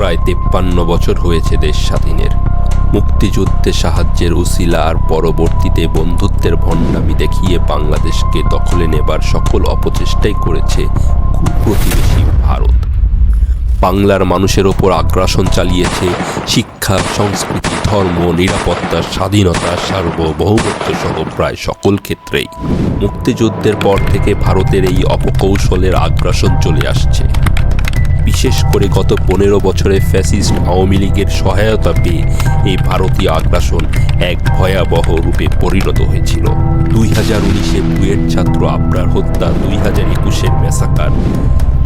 প্রায় 53 বছর হয়েছে দেশ স্বাধীনের। মুক্তিযুদ্ধে সাহায্যের উসিলা আর পরবর্তীতে বন্ধুত্বের ভণ্ডামি দেখিয়ে বাংলাদেশকে দখলে নেবার সকল অপচেষ্টাই করেছে কুপ্রতিবেশী ভারত। বাংলার মানুষের ওপর আগ্রাসন চালিয়েছে শিক্ষা, সংস্কৃতি, ধর্ম, নিরাপত্তা, স্বাধীনতা, সার্বভৌমত্ব সহ প্রায় সকল ক্ষেত্রেই। মুক্তিযুদ্ধের পর থেকে ভারতের এই অপকৌশলের আগ্রাসন চলে আসছে। বিশেষ করে গত 15 বছরে ফ্যাসিস্ট আওয়ামী লীগের সহায়তা পেয়ে এই ভারতীয় আগ্রাসন এক ভয়াবহ রূপে পরিণত হয়েছিল। 2019-এ বুয়েট ছাত্র আবরার হত্যা, 2021-এর ম্যাসাকার,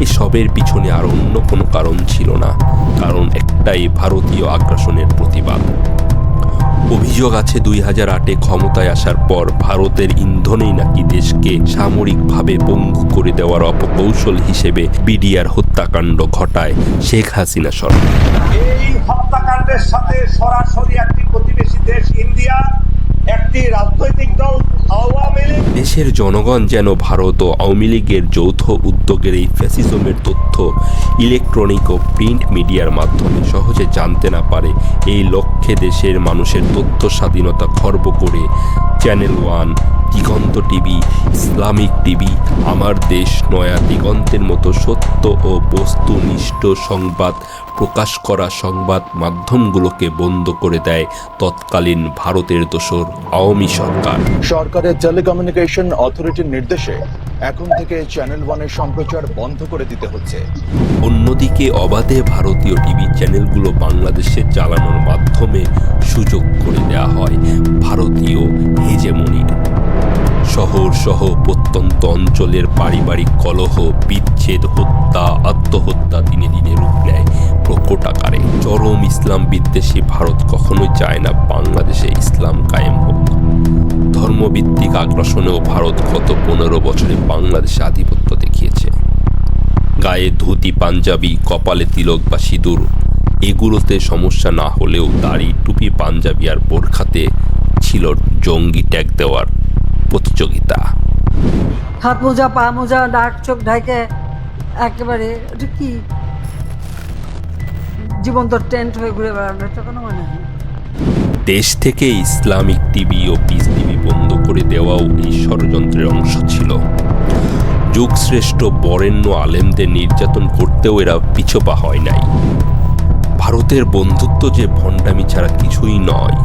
এসবের পিছনে আর অন্য কোনো কারণ ছিল না, কারণ একটাই, ভারতীয় আগ্রাসনের প্রতিবাদ। অভিযোগ আছে 2008-এ ক্ষমতায় আসার পর ভারতের ইন্ধনেই নাকি দেশকে সামরিকভাবে পঙ্গু করে দেওয়ার অপকৌশল হিসেবে বিডিআর হত্যাকাণ্ড ঘটায় শেখ হাসিনা সরকার। এই হত্যাকাণ্ডের সাথে সরাসরি একটি প্রতিবেশী দেশ ইন্ডিয়া, একটি রাজনৈতিক দল আওয়ামী লীগ। দেশের জনগণ যেন ভারত ও আওয়ামী লীগের যৌথ উদ্যোগের এই ফ্যাসিজমের তথ্য ইলেকট্রনিক ও প্রিন্ট মিডিয়ার মাধ্যমে সহজে জানতে না পারে, এই লক্ষ্যে দেশের মানুষের তথ্য স্বাধীনতা খর্ব করে চ্যানেল 1, দিগন্ত টিভি, ইসলামিক টিভি, আমার দেশ, নয়া দিগন্তের মতো সত্য ও বস্তুনিষ্ঠ সংবাদ প্রকাশ করা সংবাদ মাধ্যমগুলোকে বন্ধ করে দেয় তৎকালীন ভারতের দোসর আওয়ামী সরকার। সরকারের টেলিকমিউনিকেশন অথরিটির নির্দেশে এখন থেকে চ্যানেল 1-এর সম্প্রচার বন্ধ করে দিতে হচ্ছে। অন্যদিকে অবাধে ভারতীয় টিভি চ্যানেলগুলো বাংলাদেশে চালানোর মাধ্যমে সুযোগ করে দেওয়া হয় ভারতীয় হেজেমনির। শহর সহ প্রত্যন্ত অঞ্চলের পারিবারিক কলহ, বিচ্ছেদ, হত্যা, আত্মহত্যা দিনে দিনে রূপ নেয় প্রকট আকারে। চরম ইসলাম বিদ্বেষী ভারত কখনোই চায় না বাংলাদেশে ইসলাম কায়েম হোক। ধর্মভিত্তিক আগ্রাসনেও ভারত গত 15 বছরে বাংলাদেশে আধিপত্য দেখিয়েছে। গায়ে ধুতি, পাঞ্জাবি, কপালে তিলক বা সিঁদুর, এগুলোতে সমস্যা না হলেও দাড়ি, টুপি, পাঞ্জাবি আর বোরখাতে ছিল জঙ্গি ট্যাগ দেওয়ার প্রতিযোগিতা। হাত মোজা, পা মোজা, নাক চোখ ঢাকে একেবারে কি জীবন্ত টেন্ট হয়ে ঘুরে বেড়ানো, এটা কোনো মানে নেই। দেশ থেকে ইসলামিক টিভি ও পিস টিভি বন্ধ করে দেওয়াও এই ষড়যন্ত্রের অংশ ছিল। যুগশ্রেষ্ঠ বরেণ্য আলেমদের নির্যাতন করতেও এরা পিছপা হয় নাই। ভারতের বন্ধুত্ব যে ভণ্ডামি ছাড়া কিছুই নয়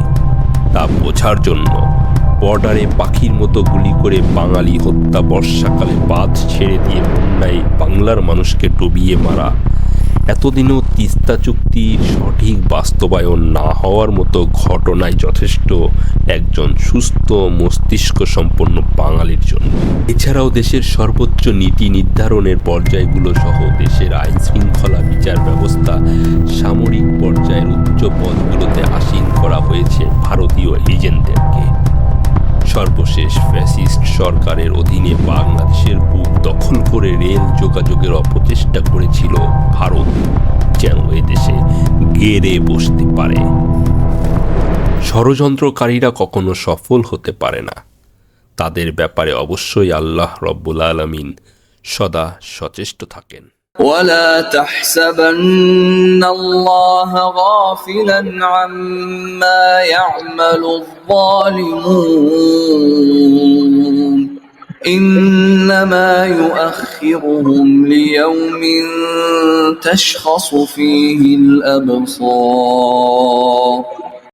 তা বোঝার জন্য বর্ডারে পাখির মতো গুলি করে বাঙালি হত্যা, বর্ষাকালে বাঁধ ছেড়ে দিয়ে বন্যায় বাংলার মানুষকে ডুবিয়ে মারা, এতদিনও তিস্তা চুক্তির সঠিক বাস্তবায়ন না হওয়ার মতো ঘটনায় যথেষ্ট একজন সুস্থ মস্তিষ্ক সম্পন্ন বাঙালির জন্য। এছাড়াও দেশের সর্বোচ্চ নীতি নির্ধারণের পর্যায়গুলো সহ দেশের আইন শৃঙ্খলা, বিচার ব্যবস্থা, সামরিক পর্যায়ের উচ্চ পদগুলোতে আসীন করা হয়েছে ভারতীয় এজেন্টদেরকে। সর্বশেষ ফ্যাসিস্ট সরকারের অধীনে বাংলাদেশের বুক দখল করে রেল যোগাযোগের অপচেষ্টা করেছিল ভারত, যেন এদেশে গেড়ে বসতে পারে। ষড়যন্ত্রকারীরা কখনো সফল হতে পারে না। তাদের ব্যাপারে অবশ্যই আল্লাহ রব্বুল আলামিন সদা সচেষ্ট থাকেন। ولا تحسبن الله غافلا عما يعمل الظالمون إنما يؤخرهم ليوم تشخص فيه الأبصار